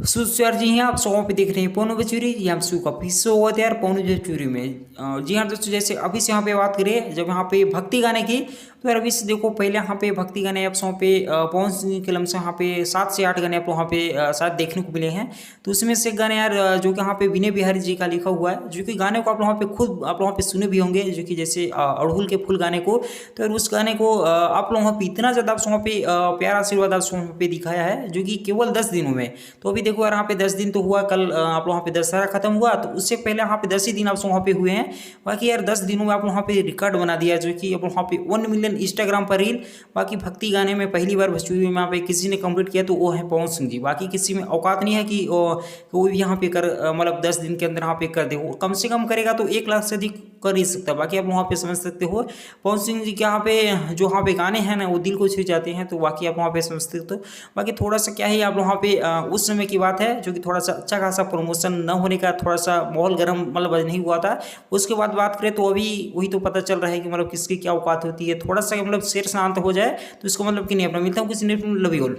Sir जी हैं आप show पे देख रहे हैं पौनो बचूरी। ये हम शू का फिर हुआ था यार पौनो बचूरी में। जी हाँ दोस्तों, जैसे अभी से यहाँ पे बात करें जब यहाँ पे भक्ति गाने की, तो यार अभी से देखो पहले यहाँ पे भक्ति गाने आप सौ पे पवन सिंह की फिल्म से यहाँ पे 7 से 8 गाने आप वहाँ पे शायद देखने को मिले हैं। तो उसमें से गाने यार जो कि यहाँ पे विनय बिहारी जी का लिखा हुआ है, जो कि गाने को आप वहाँ पे खुद आप वहाँ पे सुने भी होंगे, जो कि जैसे अड़हुल के फूल गाने को। तो यार उस गाने को आप लोग वहाँ पे इतना ज़्यादा आप वहाँ पे प्यारा आशीर्वाद आप वहाँ पे दिखाया है, जो कि केवल 10 दिनों में। तो अभी देखो यार यहाँ पे 10 दिन तो हुआ, कल आप वहाँ पे दशहरा खत्म हुआ, तो उससे पहले यहाँ पे 10 ही दिन आप वहाँ पे हुए हैं। बाकी यार 10 दिनों में आप वहाँ पे रिकॉर्ड बना दिया, जो कि आप वहाँ पे 1 मिलियन इंस्टाग्राम पर रील। बाकी भक्ति गाने में पहली बार भोजपुरी में यहाँ पे किसी ने कंप्लीट किया तो वो है पवन सिंह जी। बाकी किसी में औकात नहीं है कि वो भी यहाँ पे कर मतलब 10 दिन के अंदर यहाँ पे कर दे। वो कम से कम करेगा तो 1 लाख से अधिक कर ही सकता है। बाकी आप वहाँ पे समझ सकते हो पवन सिंह जी के यहाँ पे जो वहाँ पे गाने हैं ना वो दिल को छू जाते हैं। तो बाकी आप वहाँ पे समझ सकते हो। बाकी थोड़ा सा क्या है आप वहाँ पे उस समय की बात है, जो कि थोड़ा सा अच्छा खासा प्रमोशन न होने का थोड़ा सा माहौल गर्म मतलब नहीं हुआ था। उसके बाद बात करें तो अभी वही तो पता चल रहा है कि मतलब किसकी क्या औकात होती है। थोड़ा सा मतलब शेर शांत हो जाए तो इसको मतलब कि नहीं अपना मिलता हूँ किसी ने लव यू ऑल।